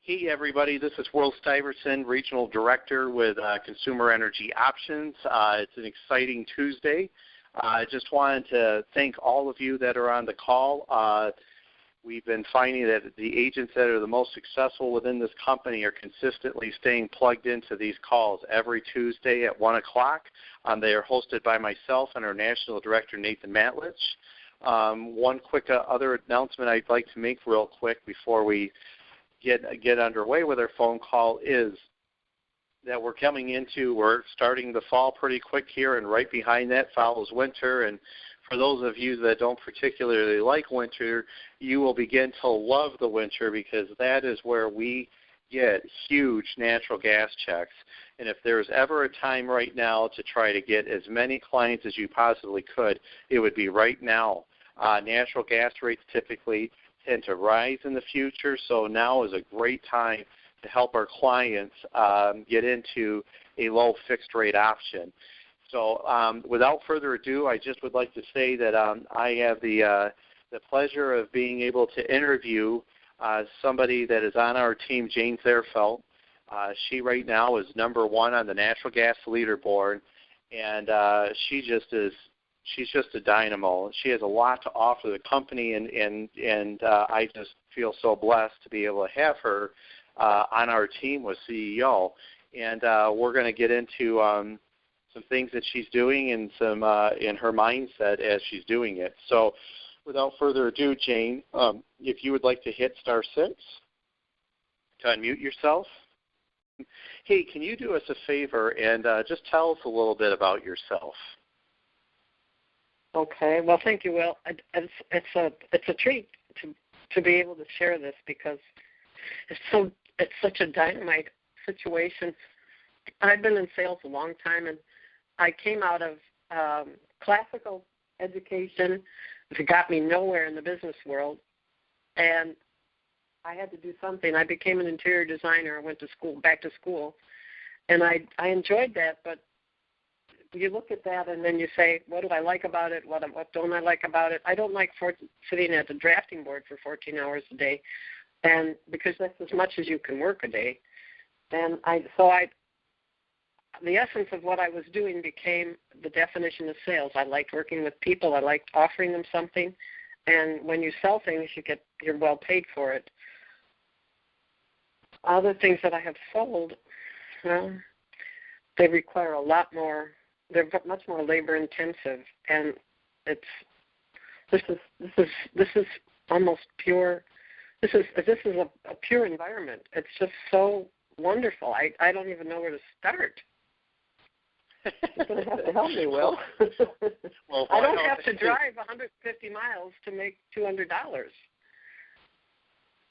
Hey, everybody. This is Will Stiverson, Regional Director with Consumer Energy Options. It's an exciting Tuesday. I just wanted to thank all of you that are on the call. We've been finding that the agents that are the most successful within this company are consistently staying plugged into these calls every Tuesday at 1 o'clock. They are hosted by myself and our National Director, Nathan Matlich. One quick other announcement I'd like to make real quick before we get underway with our phone call is that we're starting the fall pretty quick here, and right behind that follows winter. And for those of you that don't particularly like winter, you will begin to love the winter, because that is where we get huge natural gas checks. And if there's ever a time right now to try to get as many clients as you possibly could, it would be right now. Natural gas rates typically tend to rise in the future, so now is a great time to help our clients get into a low fixed rate option. So without further ado, I just would like to say that I have the pleasure of being able to interview somebody that is on our team, Jane Thierfeldt. She right now is number 1 on the natural gas leaderboard, and she's just a dynamo. She has a lot to offer the company, and I just feel so blessed to be able to have her on our team with CEO. And we're going to get into some things that she's doing and some in her mindset as she's doing it. So without further ado, Jane, if you would like to hit *6 to unmute yourself. Hey, can you do us a favor and just tell us a little bit about yourself? Okay. Well, thank you, Will. It's a treat to be able to share this, because it's such a dynamite situation. I've been in sales a long time, and I came out of classical education that got me nowhere in the business world, and I had to do something. I became an interior designer. I went to back to school, and I enjoyed that, but you look at that and then you say, what do I like about it? What don't I like about it? I don't like sitting at the drafting board for 14 hours a day, and because that's as much as you can work a day. And the essence of what I was doing became the definition of sales. I liked working with people. I liked offering them something. And when you sell things, you're well paid for it. Other things that I have sold, well, they require a lot more. They're much more labor intensive, and this is almost pure. This is a pure environment. It's just so wonderful. I don't even know where to start. You're going to have to help me, Will. Well, I don't have to drive 150 miles to make $200.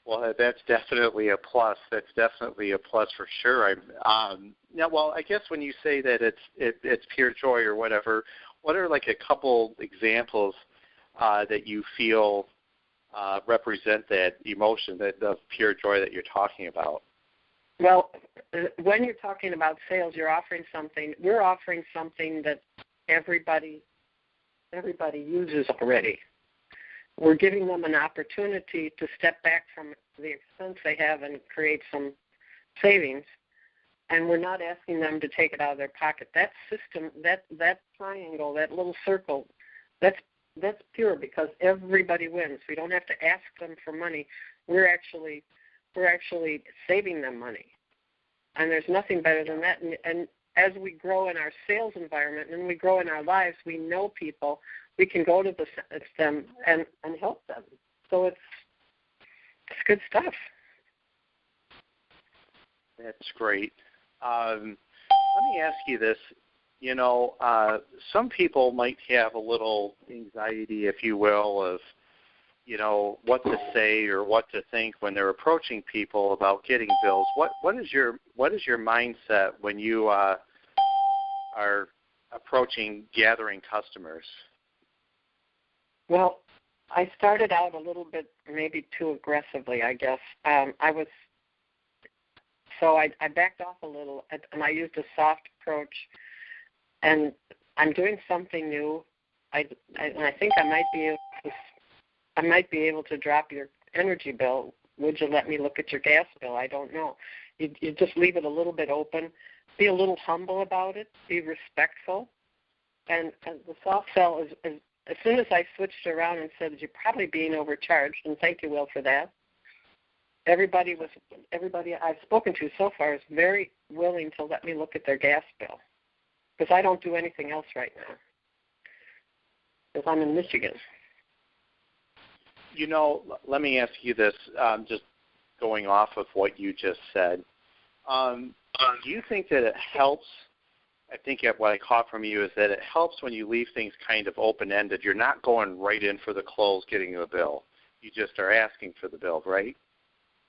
Well, that's definitely a plus. That's definitely a plus for sure. Well, I guess when you say that it's pure joy or whatever, what are like a couple examples that you feel represent that emotion, the pure joy that you're talking about? Well, when you're talking about sales, you're offering something. We're offering something that everybody uses already. We're giving them an opportunity to step back from the expense they have and create some savings, and we're not asking them to take it out of their pocket. That system, that triangle, that little circle, that's pure, because everybody wins. We don't have to ask them for money. We're actually saving them money, and there's nothing better than that. And as we grow in our sales environment and we grow in our lives, we know people. We can go to them and help them. So it's good stuff. That's great. Let me ask you this. You know, some people might have a little anxiety, if you will, of, you know, what to say or what to think when they're approaching people about getting bills. What is your mindset when you are approaching gathering customers? Well, I started out a little bit maybe too aggressively, I guess. I backed off a little, and I used a soft approach. And I'm doing something new. I think I might be able to drop your energy bill would you let me look at your gas bill? I don't know. You just leave it a little bit open. Be a little humble about it. Be respectful. And the soft sell is as soon as I switched around and said, you're probably being overcharged, and thank you, Will, for that. Everybody I've spoken to so far is very willing to let me look at their gas bill because I don't do anything else right now because I'm in Michigan. You know, let me ask you this, just going off of what you just said. Do you think that it helps? I think what I caught from you is that it helps when you leave things kind of open-ended. You're not going right in for the close, getting the bill. You just are asking for the bill, right?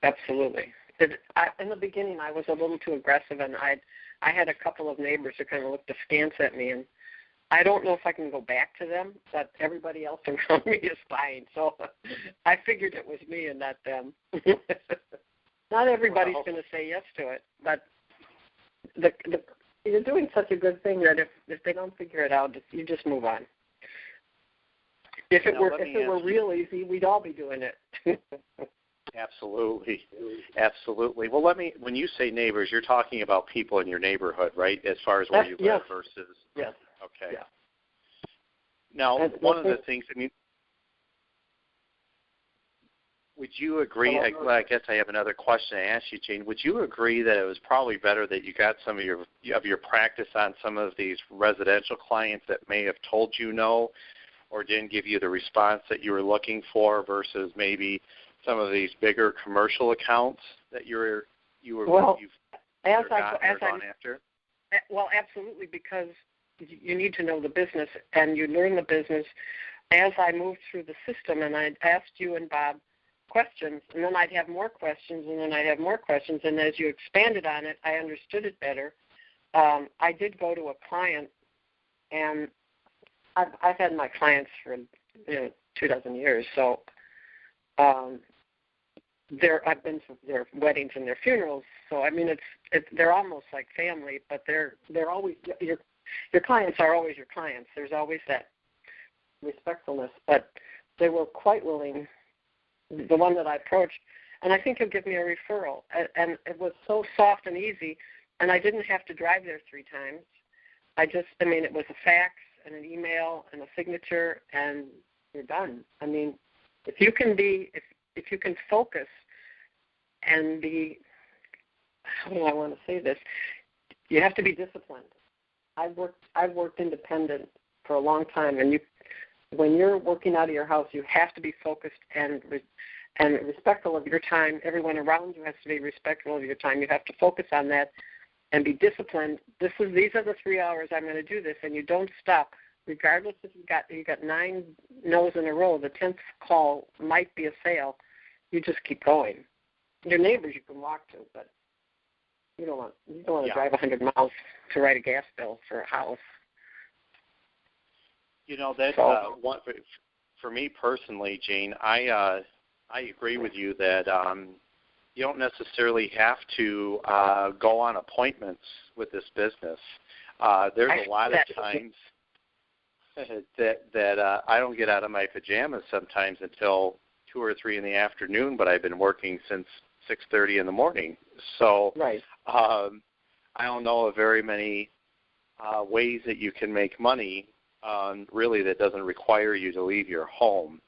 Absolutely. In the beginning, I was a little too aggressive, and I had a couple of neighbors who kind of looked askance at me, and I don't know if I can go back to them, but everybody else around me is buying, so I figured it was me and not them. Not everybody's going to say yes to it, but you're doing such a good thing that if they don't figure it out, you just move on. If it were real easy, we'd all be doing it. Absolutely. Well, when you say neighbors, you're talking about people in your neighborhood, right, as far as where you live versus? Yes. Okay. Yeah. Now, one of the things, would you agree, I guess I have another question to ask you, Jane. Would you agree that it was probably better that you got some of your practice on some of these residential clients that may have told you no or didn't give you the response that you were looking for versus maybe some of these bigger commercial accounts that you've gone after? Well, absolutely, because you need to know the business, and you learn the business as I moved through the system, and I'd asked you and Bob questions, and then I'd have more questions, and then I'd have more questions, and as you expanded on it, I understood it better. I did go to a client, and I've had my clients for 24 years, so I've been to their weddings and their funerals, so I mean they're almost like family, but they're always your clients are always your clients. There's always that respectfulness, but they were quite willing. The one that I approached, and I think he'll give me a referral, and it was so soft and easy, and I didn't have to drive there 3 times. It was a fax and an email and a signature, and you're done. I mean, if you can focus and be, how do I want to say this? You have to be disciplined. I've worked independent for a long time, and when you're working out of your house, you have to be focused and respectful of your time. Everyone around you has to be respectful of your time. You have to focus on that and be disciplined. These are the 3 hours I'm going to do this, and you don't stop, regardless if you got 9 no's in a row. The 10th call might be a sale. You just keep going. Your neighbors you can walk to, but you don't want to drive 100 miles to write a gas bill for a house. That's one for me personally, Jane. I agree with you that you don't necessarily have to go on appointments with this business. There's a lot of times that I don't get out of my pajamas sometimes until 2 or 3 in the afternoon, but I've been working since 6:30 in the morning. So right. I don't know of very many ways that you can make money. Really, that doesn't require you to leave your home.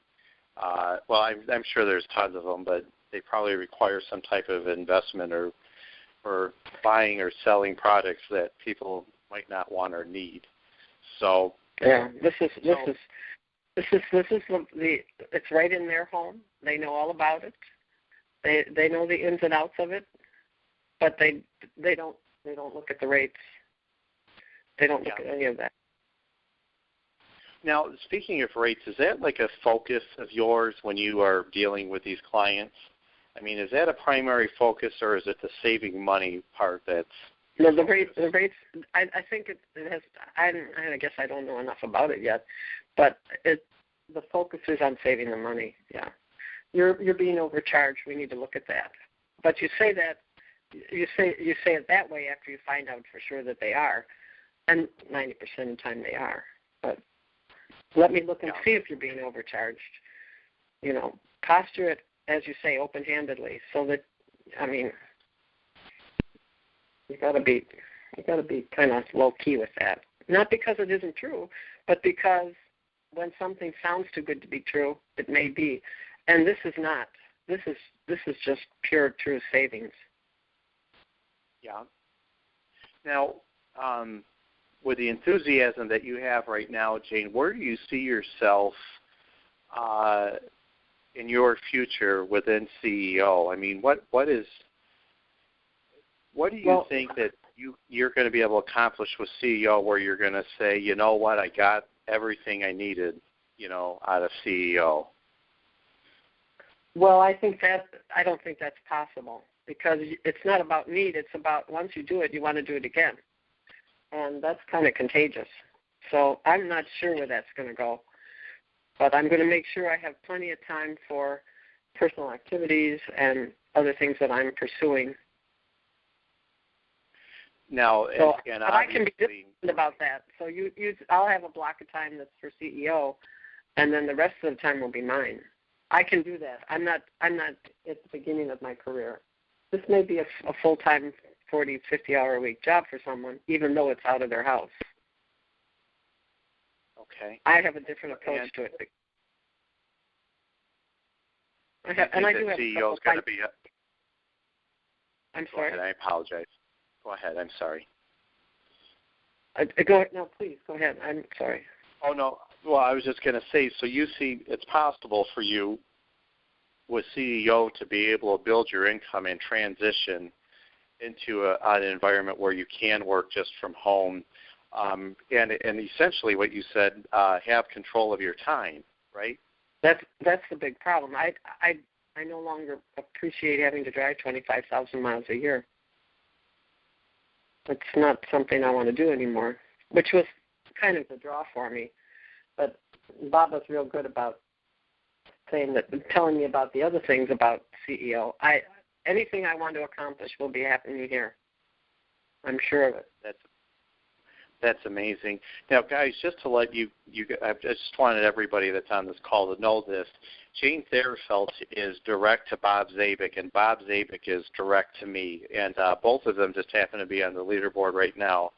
I'm sure there's tons of them, but they probably require some type of investment or buying or selling products that people might not want or need. So yeah, this is it's right in their home. They know all about it. They know the ins and outs of it, but they don't look at the rates. They don't look at any of that. Now, speaking of rates, is that like a focus of yours when you are dealing with these clients? I mean, is that a primary focus, or is it the saving money part that's... No, the rates. I think it has. I guess I don't know enough about it yet, but the focus is on saving the money. Yeah, you're being overcharged. We need to look at that. But you say it that way after you find out for sure that they are, and 90% of the time they are. But let me look and see if you're being overcharged. Posture it as you say, open-handedly. So that, I mean, you got to be kind of low-key with that. Not because it isn't true, but because when something sounds too good to be true, it may be. And this is not. This is just pure, true savings. Yeah. Now, with the enthusiasm that you have right now, Jane, where do you see yourself in your future within CEO? I mean, what do you think that you're going to be able to accomplish with CEO where you're going to say, you know what, I got everything I needed, out of CEO? Well, I don't think that's possible, because it's not about need. It's about once you do it, you want to do it again. And that's kind of contagious. So I'm not sure where that's going to go. But I'm going to make sure I have plenty of time for personal activities and other things that I'm pursuing. Now, so, and but I can be disciplined about that. So I'll have a block of time that's for CEO, and then the rest of the time will be mine. I can do that. I'm not at the beginning of my career. This may be a full-time 40, 50-hour-a-week job for someone, even though it's out of their house. Okay. I have a different approach to it. I do have CEO's going to be. I'm sorry. Go ahead. I apologize. Go ahead. I'm sorry. Go ahead. No, please go ahead. I'm sorry. Oh no. Well, I was just going to say. So you see, it's possible for you with CEO to be able to build your income and transition into an environment where you can work just from home, and essentially what you said, have control of your time, right? That's the big problem. I no longer appreciate having to drive 25,000 miles a year. It's not something I want to do anymore, which was kind of the draw for me. But Bob was real good about telling me about the other things about CEO. Anything I want to accomplish will be happening here. I'm sure of it. That's amazing. Now, guys, just to let you I just wanted everybody that's on this call to know this. Jane Thierfeldt is direct to Bob Zabik, and Bob Zabik is direct to me. And both of them just happen to be on the leaderboard right now.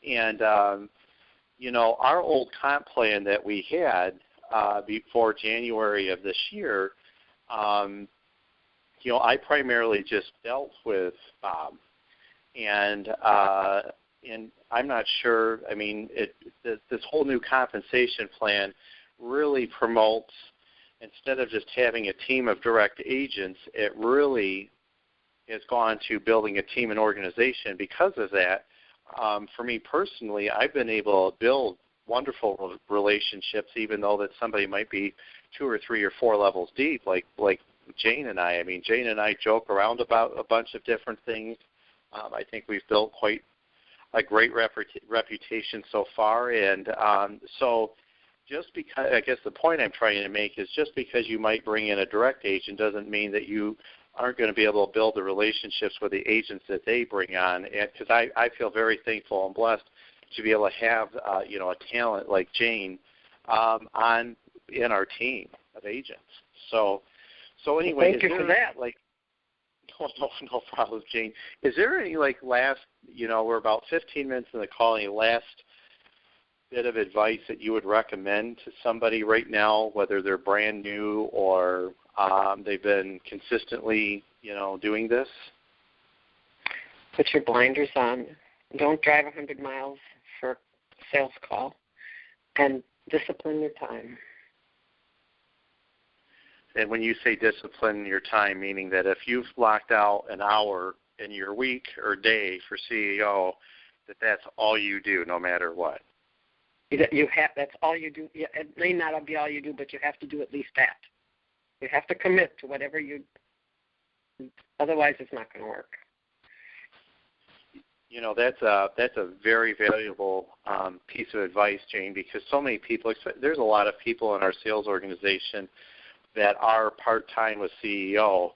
And, our old comp plan that we had before January of this year, I primarily just dealt with Bob. And I'm not sure. I mean, this whole new compensation plan really promotes, instead of just having a team of direct agents, it really has gone to building a team and organization. Because of that, for me personally, I've been able to build wonderful relationships, even though that somebody might be 2 or 3 or 4 levels deep, like Jane and I. I mean, Jane and I joke around about a bunch of different things. I think we've built quite a great reputation so far. And so just because, I guess the point I'm trying to make is, just because you might bring in a direct agent doesn't mean that you aren't going to be able to build the relationships with the agents that they bring on. And because I feel very thankful and blessed to be able to have a talent like Jane in our team of agents. So anyway, thank you for that. No problem, Jane. Is there any last? We're about 15 minutes in the call. Any last bit of advice that you would recommend to somebody right now, whether they're brand new or they've been consistently, doing this? Put your blinders on. Don't drive 100 miles for a sales call, and discipline your time. And when you say discipline your time, meaning that if you've blocked out an hour in your week or day for CEO, that's all you do, no matter what. That's all you do. It may not be all you do, but you have to do at least that. You have to commit to whatever you. Otherwise, it's not going to work. That's a very valuable piece of advice, Jane, because so many people. There's a lot of people in our sales organization that are part-time with CEO,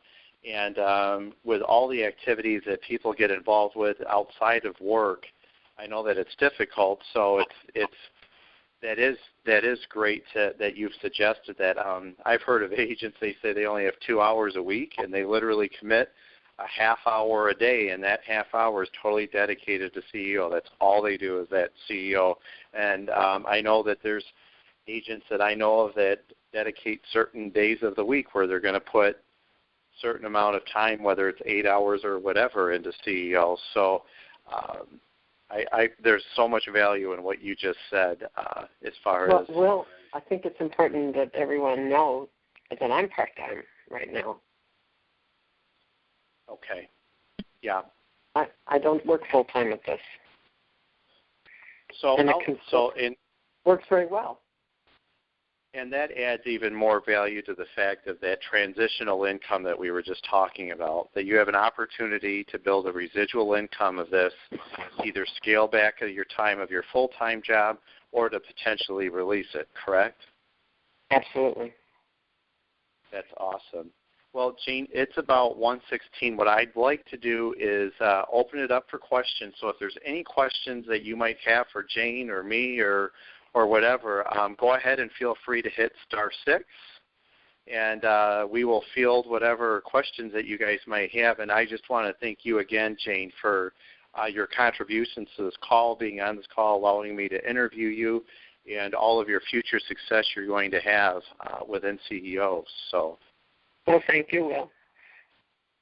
and with all the activities that people get involved with outside of work, I know that it's difficult. So it's That is great that you've suggested that. I've heard of agents, they say they only have 2 hours a week, and they literally commit a half hour a day, and that half hour is totally dedicated to CEO. That's all they do is that CEO. And I know that there's agents that I know of that dedicate certain days of the week where they're going to put certain amount of time, whether it's 8 hours or whatever, into CEO. So there's so much value in what you just said as far as... Well, I think it's important that everyone knows that I'm part-time right now. Okay. Yeah. I don't work full-time at this. So works very well. And that adds even more value to the fact of that transitional income that we were just talking about, that you have an opportunity to build a residual income of this, either scale back at your time of your full-time job or to potentially release it, correct? Absolutely. That's awesome. Well, Gene, it's about 1:16. What I'd like to do is open it up for questions. So if there's any questions that you might have for Jane or me or whatever, go ahead and feel free to hit *6, and we will field whatever questions that you guys might have. And I just want to thank you again, Jane, for your contributions to this call, being on this call, allowing me to interview you, and all of your future success you're going to have within CEO. So. Well, thank you, Will.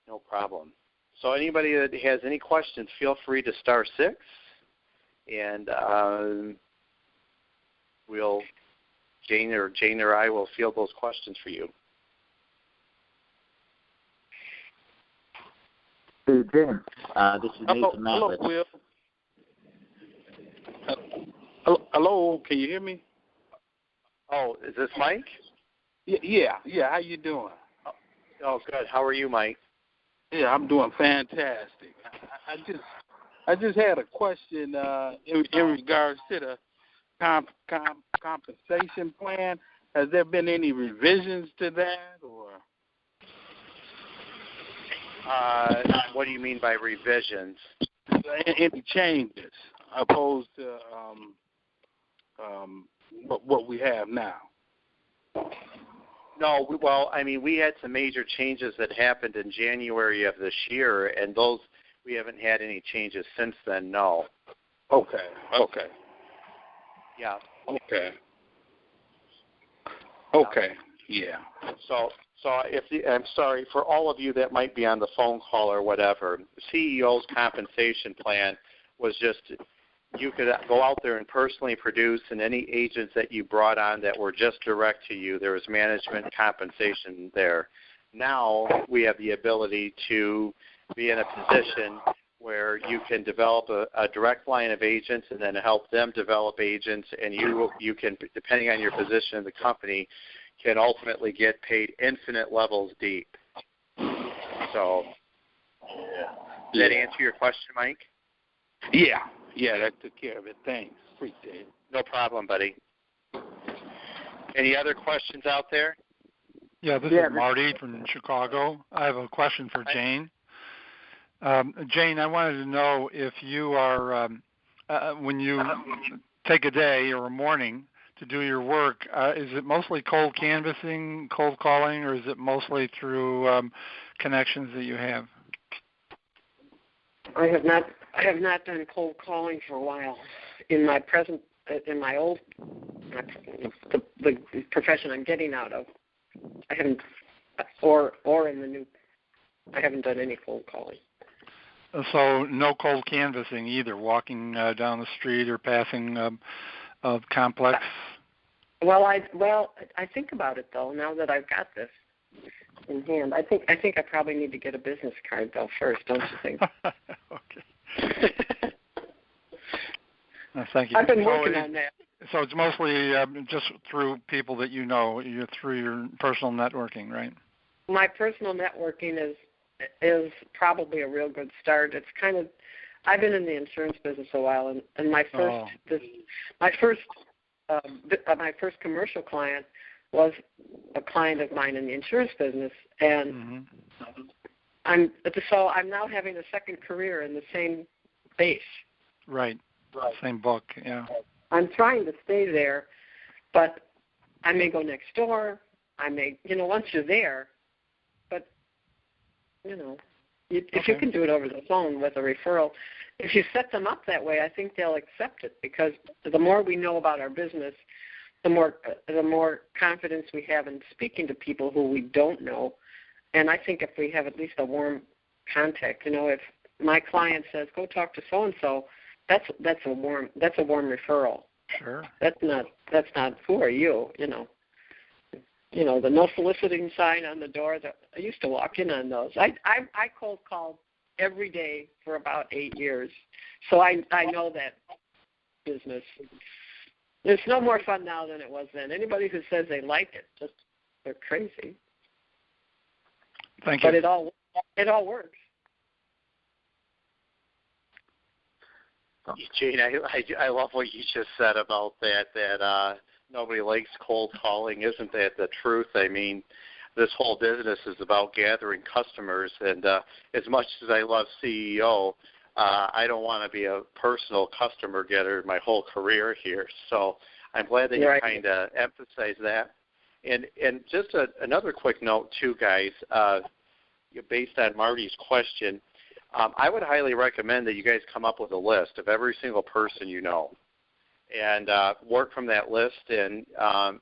No problem. So anybody that has any questions, feel free to *6, and Jane or I will field those questions for you. Hey, Jim. This is Nathan Hello, Will. Hello, can you hear me? Oh, is this Mike? Yeah. How you doing? Oh, good. How are you, Mike? Yeah, I'm doing fantastic. I just had a question in regards to the compensation plan. Has there been any revisions to that, or? What do you mean by revisions? Any changes opposed to what we have now? No, well, I mean, we had some major changes that happened in January of this year, and those we haven't had any changes since then. No. Okay. Yeah. Okay. Yeah. So I'm sorry for all of you that might be on the phone call or whatever. CEO's compensation plan was just you could go out there and personally produce, and any agents that you brought on that were just direct to you, there was management compensation there. Now we have the ability to be in a position where you can develop a direct line of agents and then help them develop agents, and you can, depending on your position in the company, can ultimately get paid infinite levels deep. So, does that answer your question, Mike? Yeah, that took care of it. Thanks. Appreciate it. No problem, buddy. Any other questions out there? Yeah, this is Marty from Chicago. I have a question for Jane. Jane, I wanted to know if you are, when you take a day or a morning to do your work, is it mostly cold canvassing, cold calling, or is it mostly through connections that you have? I have not done cold calling for a while. In my old the profession I'm getting out of, I haven't, or in the new, I haven't done any cold calling. So no cold canvassing either, walking down the street or passing of complex. Well, I think about it though. Now that I've got this in hand, I think I probably need to get a business card though first, don't you think? Okay. Thank you. I've been working on that. So it's mostly just through people that you know, through your personal networking, right? My personal networking is probably a real good start. It's kind of, I've been in the insurance business a while, and my first commercial client was a client of mine in the insurance business, and I'm now having a second career in the same base. Right. Same book, yeah. I'm trying to stay there, but I may go next door. I may, once you're there, but, if you can do it over the phone with a referral, if you set them up that way, I think they'll accept it, because the more we know about our business, the more confidence we have in speaking to people who we don't know. And I think if we have at least a warm contact, if my client says, go talk to so-and-so, that's a warm referral. Sure. That's not who are you, the no soliciting sign on the door. I used to walk in on those. I cold called every day for about 8 years, so I know that business. It's no more fun now than it was then. Anybody who says they like it, they're crazy. Thank you. But it all works. Jane, I love what you just said about that nobody likes cold calling. Isn't that the truth? I mean, this whole business is about gathering customers, and as much as I love CEO, I don't want to be a personal customer getter my whole career here. So I'm glad that you kind of emphasize that. And just another quick note, too, guys, based on Marty's question, I would highly recommend that you guys come up with a list of every single person you know and work from that list. And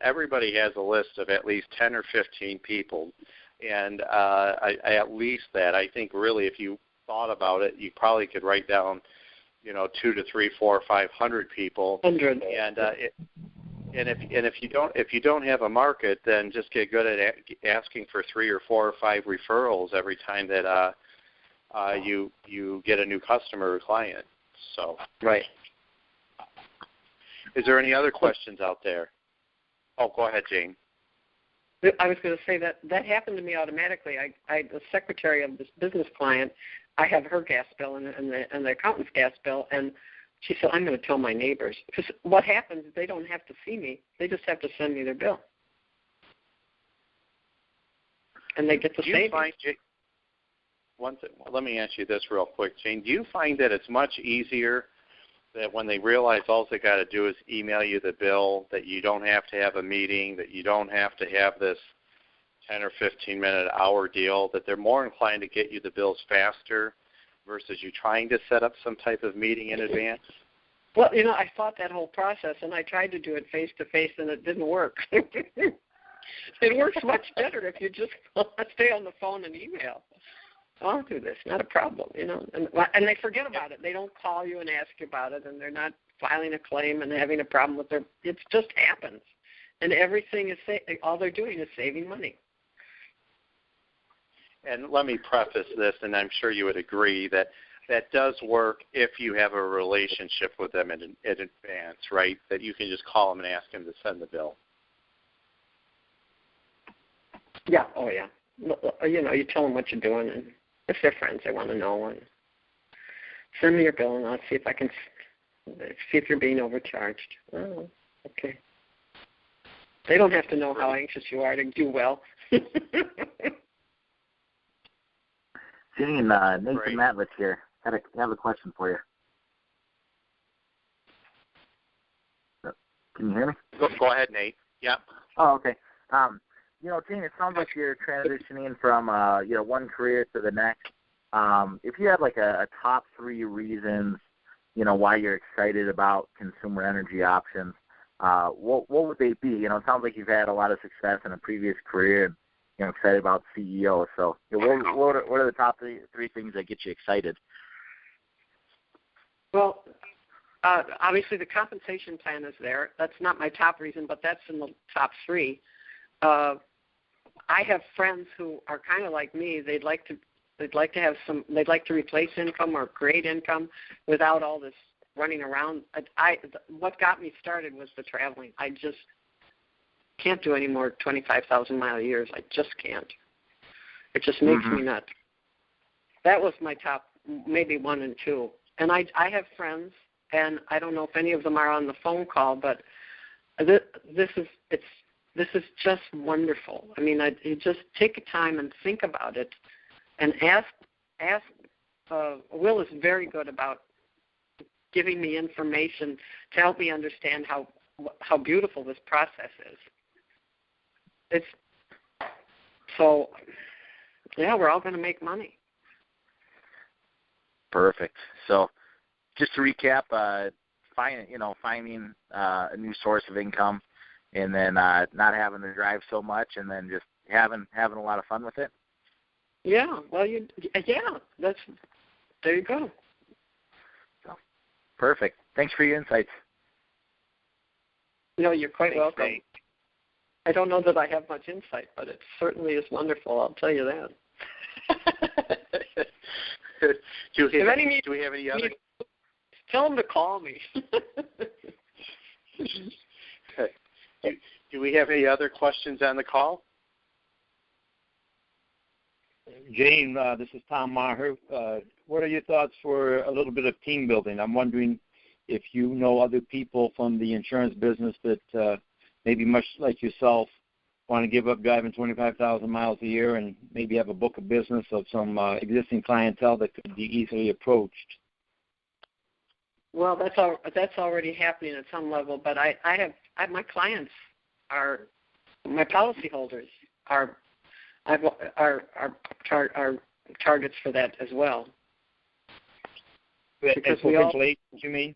everybody has a list of at least 10 or 15 people. And at least that, I think really if you thought about it, you probably could write down, 2 to 3, 4, 500 people. 100. And if you don't have a market, then just get good at asking for 3 or 4 or 5 referrals every time that you get a new customer or client. So right. Is there any other questions out there? Oh, go ahead, Jane. I was going to say that happened to me automatically. The secretary of this business client, I have her gas bill and the accountant's gas bill, and she said, I'm going to tell my neighbors. Because what happens is they don't have to see me. They just have to send me their bill. And they get the savings. Let me ask you this real quick, Jane. Do you find that it's much easier that when they realize all they got to do is email you the bill, that you don't have to have a meeting, that you don't have to have this 10 or 15-minute hour deal, that they're more inclined to get you the bills faster versus you trying to set up some type of meeting in advance? Well, I thought that whole process, and I tried to do it face-to-face, and it didn't work. It works much better if you just stay on the phone and email. I'll do this, not a problem, And they forget about it. They don't call you and ask you about it, and they're not filing a claim and having a problem with it just happens. And everything is, all they're doing is saving money. And let me preface this, and I'm sure you would agree that does work if you have a relationship with them in advance, right? That you can just call them and ask them to send the bill. Yeah. Oh, yeah. You tell them what you're doing, and if they're friends, they want to know. And send me your bill, and I'll see if I can see if you're being overcharged. Oh, okay. They don't have to know how anxious you are to do well. Gene, Nathan Matlitz here. I have a question for you. Can you hear me? Go ahead, Nate. Yep. Oh, okay. Gene, it sounds like you're transitioning from one career to the next. If you had like a top 3 reasons, why you're excited about consumer energy options, what would they be? It sounds like you've had a lot of success in a previous career, and excited about CEO. So, what are the top three things that get you excited? Well, obviously the compensation plan is there. That's not my top reason, but that's in the top 3. I have friends who are kind of like me. They'd like to replace income or create income without all this running around. What got me started was the traveling. I just can't do any more 25,000-mile years. I just can't. It just makes me nuts. That was my top, maybe 1 and 2. And I have friends, and I don't know if any of them are on the phone call, but this is just wonderful. I mean, you just take a time and think about it, and ask. Will is very good about giving me information to help me understand how beautiful this process is. It's so, yeah, we're all going to make money. Perfect. So, just to recap, finding a new source of income, and then not having to drive so much, and then just having a lot of fun with it. Yeah. Well, there you go. So, perfect. Thanks for your insights. No, you're quite welcome. I don't know that I have much insight, but it certainly is wonderful. I'll tell you that. Do we have any other? Tell them to call me. Okay. Do we have any other questions on the call? Jane, this is Tom Maher. What are your thoughts for a little bit of team building? I'm wondering if you know other people from the insurance business that maybe much like yourself want to give up driving 25,000 miles a year and maybe have a book of business of some existing clientele that could be easily approached. Well, that's already happening at some level, but I have my clients are my policyholders are targets for that as well. Because potential agents, you mean?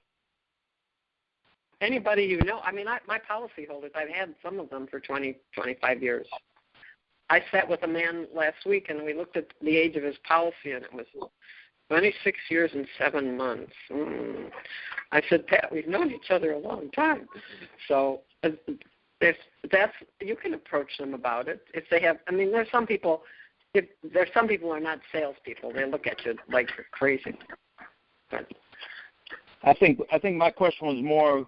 Anybody you know. I mean, my policyholders, I've had some of them for 20, 25 years. I sat with a man last week, and we looked at the age of his policy, and it was 26 years and 7 months. I said, Pat, we've known each other a long time. So if that's, you can approach them about it. If they have, I mean, there's some people who are not salespeople. They look at you like you're crazy. But I think my question was more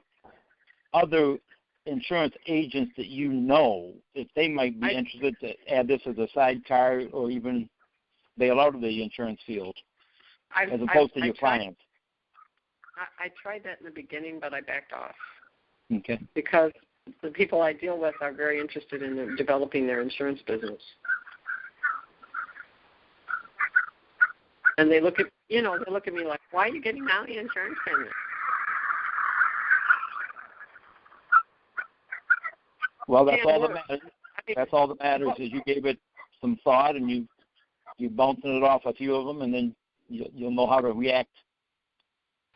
other insurance agents that you know, if they might be interested to add this as a sidecar or even bail out of the insurance field as opposed to your clients. I tried that in the beginning, but I backed off. Okay. Because the people I deal with are very interested in developing their insurance business. And they look at me like, why are you getting out of the insurance business? Well, that's all that matters. That's all that matters is you gave it some thought and you bouncing it off a few of them, and then you'll know how to react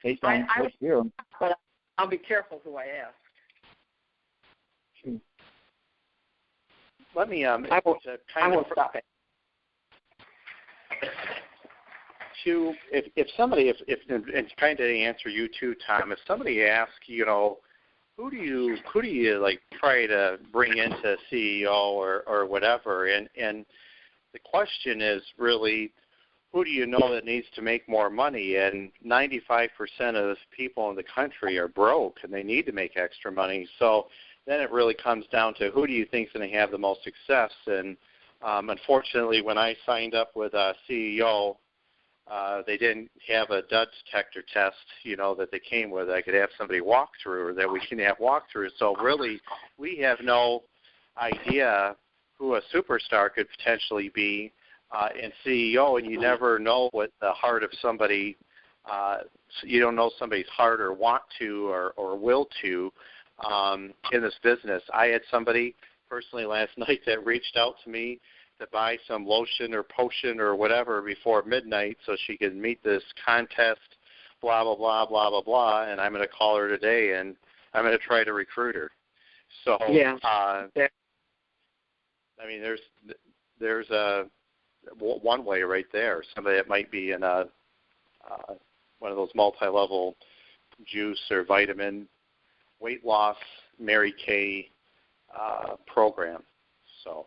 based on what's here. But I'll be careful who I ask. Sure. Let me I won't stop it. If somebody, and trying to answer you too, Tom, if somebody asks, who do you like try to bring into CEO or whatever, and the question is really, who do you know that needs to make more money? And 95% of the people in the country are broke and they need to make extra money. So then it really comes down to who do you think is going to have the most success? And unfortunately, when I signed up with CEO, they didn't have a dud detector test, that they came with. I could have somebody walk through, or that we can have walk through. So really, we have no idea who a superstar could potentially be in CEO, and you never know what the heart of somebody. You don't know somebody's heart or want to or will to in this business. I had somebody personally last night that reached out to me to buy some lotion or potion or whatever before midnight so she could meet this contest, blah, blah, blah, blah, blah, blah, and I'm going to call her today, and I'm going to try to recruit her. So, yeah. I mean, there's one way right there. Somebody that might be in one of those multi-level juice or vitamin weight loss Mary Kay program. So.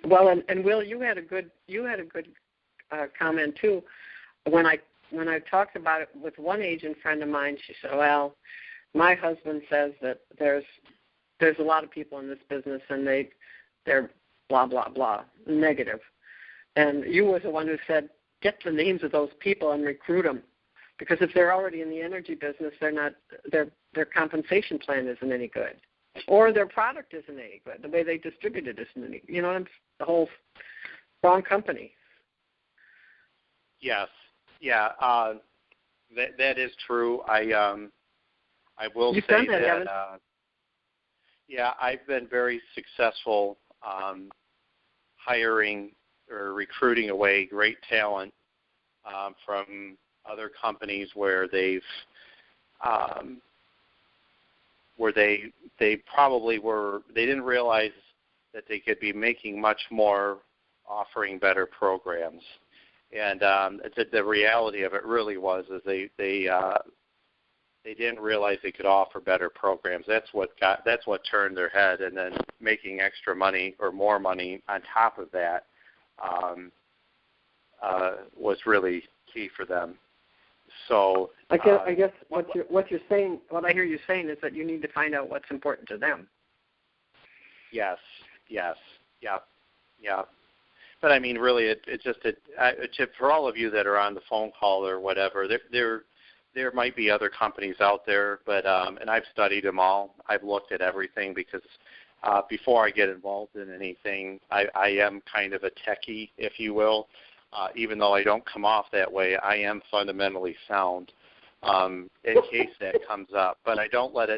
Well, and Will, you had a good comment too. When I talked about it with one agent friend of mine, she said, "Well, my husband says that there's a lot of people in this business and they're blah blah blah negative." And you was the one who said, "Get the names of those people and recruit them, because if they're already in the energy business, their compensation plan isn't any good." Or their product isn't any good. The way they distribute it isn't any good. The whole wrong company. Yes. Yeah. That is true. I will You've say done that, Evan. Yeah, I've been very successful hiring or recruiting away great talent from other companies where they probably they didn't realize that they could be making much more, offering better programs. And the reality of it really was is they didn't realize they could offer better programs. That's what turned their head, and then making extra money or more money on top of that was really key for them. So I guess what you're saying, what I hear you saying is that you need to find out what's important to them. Yes, yeah. But I mean, really, for all of you that are on the phone call or whatever, there might be other companies out there, but and I've studied them all. I've looked at everything because before I get involved in anything, I am kind of a techie, if you will. Even though I don't come off that way, I am fundamentally sound in case that comes up. But I don't let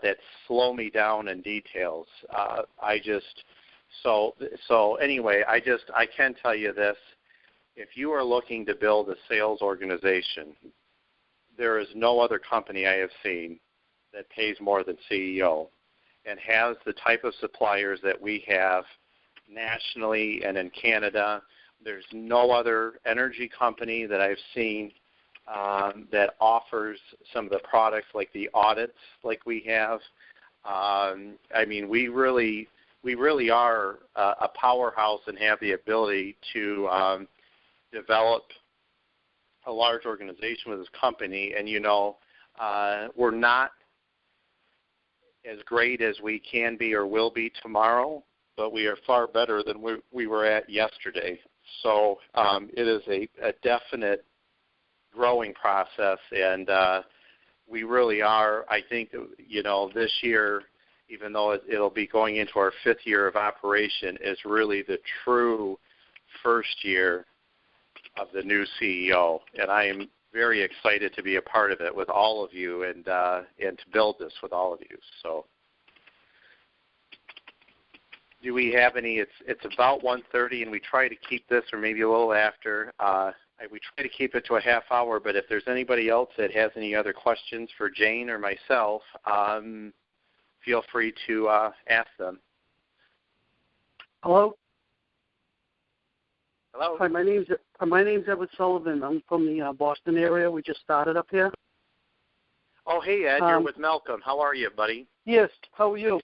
that slow me down in details. So anyway, I can tell you this: if you are looking to build a sales organization, there is no other company I have seen that pays more than CEO and has the type of suppliers that we have nationally and in Canada. There's no other energy company that I've seen that offers some of the products like the audits like we have. I mean, we really are a powerhouse and have the ability to develop a large organization with this company. And, we're not as great as we can be or will be tomorrow, but we are far better than we were at yesterday. So it is a definite growing process, and we really are, I think, this year, even though it'll be going into our 5th year of operation, is really the true first year of the new CEO. And I am very excited to be a part of it with all of you and to build this with all of you. So do we have any? It's about 1:30, and we try to keep this, or maybe a little after. We try to keep it to a half hour, but if there's anybody else that has any other questions for Jane or myself, feel free to ask them. Hello. Hello. Hi, my name's Edward Sullivan. I'm from the Boston area. We just started up here. Oh, hey Ed, you're with Malcolm. How are you, buddy? Yes. How are you?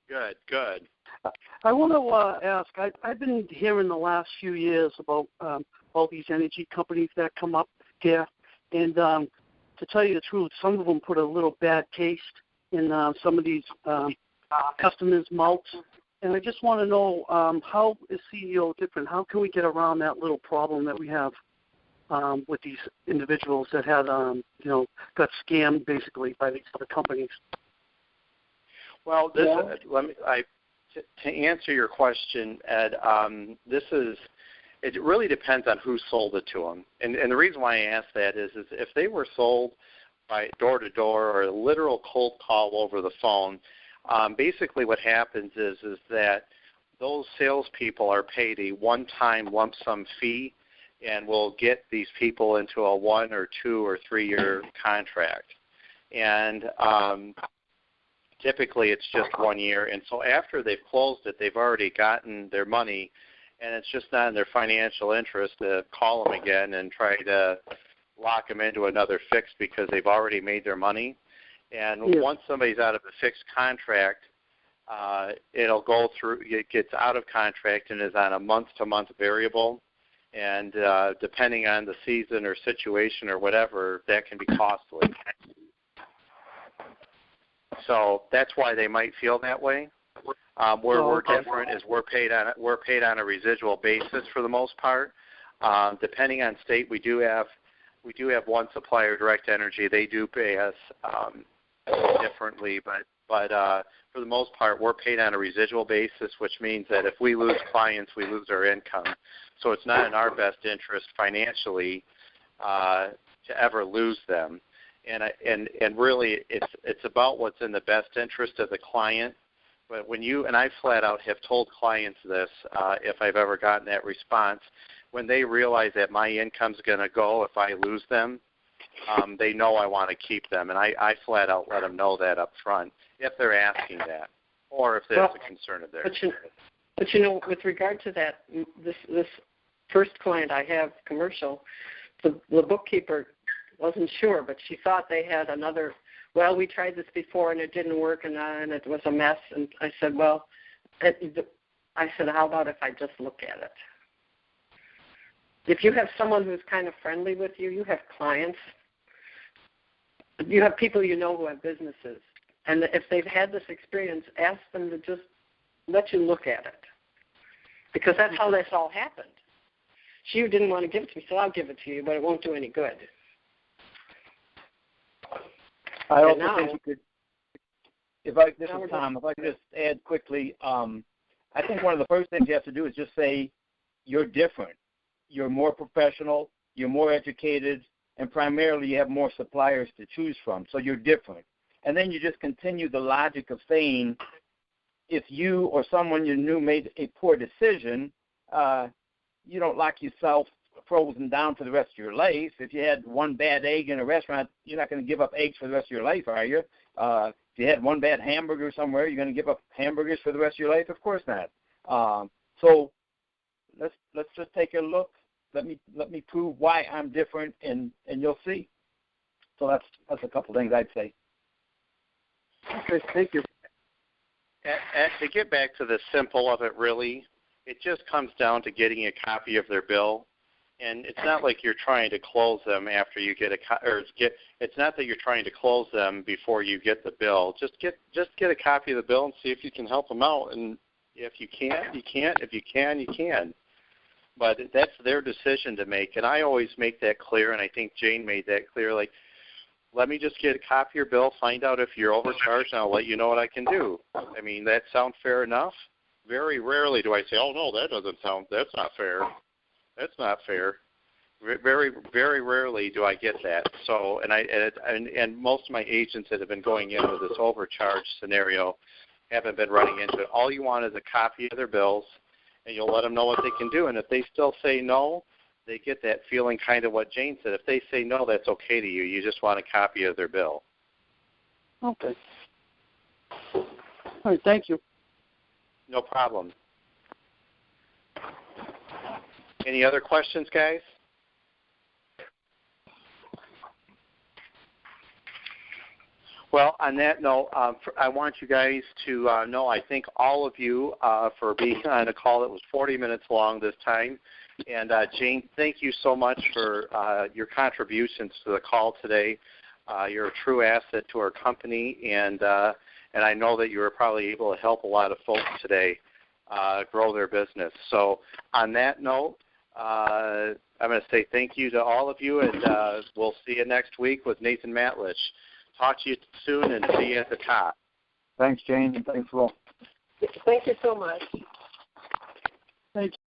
Good. I want to ask. I've been hearing the last few years about all these energy companies that come up here, and to tell you the truth, some of them put a little bad taste in some of these customers' mouths. And I just want to know, how is CEO different? How can we get around that little problem that we have with these individuals that had, got scammed basically by these other companies? Well, to answer your question, Ed, it really depends on who sold it to them. And the reason why I ask that is if they were sold by door to door or a literal cold call over the phone, basically what happens is that those salespeople are paid a one-time lump sum fee and will get these people into a 1 or 2 or 3 year contract. And typically it's just 1 year. And so after they've closed it, they've already gotten their money, and it's just not in their financial interest to call them again and try to lock them into another fix because they've already made their money. And once somebody's out of a fixed contract, it gets out of contract and is on a month-to-month variable. And depending on the season or situation or whatever, that can be costly. So that's why they might feel that way. Where we're different is we're paid on a residual basis for the most part. Depending on state, we do have one supplier, Direct Energy. They do pay us differently, but for the most part, we're paid on a residual basis, which means that if we lose clients, we lose our income. So it's not in our best interest financially to to ever lose them. And really, it's about what's in the best interest of the client. But when you and I flat out have told clients this, if I've ever gotten that response, when they realize that my income's going to go if I lose them, they know I want to keep them, and I flat out let them know that up front if they're asking that, or if there's a concern of theirs. But with regard to that, this first client I have, commercial, the bookkeeper wasn't sure, but she thought they had another. Well, we tried this before and it didn't work, and it was a mess. And I said, how about if I just look at it? If you have someone who's kind of friendly with you, you have clients, you have people you know who have businesses, and if they've had this experience, ask them to just let you look at it, because that's how this all happened. She didn't want to give it to me, so I'll give it to you, but it won't do any good. I also think you could, this is Tom, if I could just add quickly, I think one of the first things you have to do is just say you're different. You're more professional, you're more educated, and primarily you have more suppliers to choose from, so you're different. And then you just continue the logic of saying if you or someone you knew made a poor decision, you don't lock yourself frozen down for the rest of your life. If you had one bad egg in a restaurant, you're not going to give up eggs for the rest of your life, are you? If you had one bad hamburger somewhere, you're going to give up hamburgers for the rest of your life? Of course not. So let's just take a look. Let me prove why I'm different, and you'll see. So that's a couple things I'd say. Okay, thank you. To get back to the simple of it, really, it just comes down to getting a copy of their bill. And it's not like you're trying to close them after you get it's not that you're trying to close them before you get the bill. Just get a copy of the bill and see if you can help them out. And if you can't, you can't. If you can, you can. But that's their decision to make. And I always make that clear, and I think Jane made that clear. Like, let me just get a copy of your bill, find out if you're overcharged, and I'll let you know what I can do. I mean, that sound fair enough? Very rarely do I say, oh, no, that's not fair. That's not fair. Very, very rarely do I get that. So, and most of my agents that have been going into this overcharge scenario haven't been running into it. All you want is a copy of their bills, and you'll let them know what they can do. And if they still say no, they get that feeling, kind of what Jane said. If they say no, that's okay to you. You just want a copy of their bill. Okay. All right, thank you. No problem. Any other questions, guys? Well, on that note, I want you guys to know I thank all of you for being on a call that was 40 minutes long this time. And Jane, thank you so much for your contributions to the call today. You're a true asset to our company, and I know that you were probably able to help a lot of folks today grow their business. So on that note, I'm going to say thank you to all of you, and we'll see you next week with Nathan Matlich. Talk to you soon, and see you at the top. Thanks, Jane. Thanks, Will. Thank you so much. Thank you.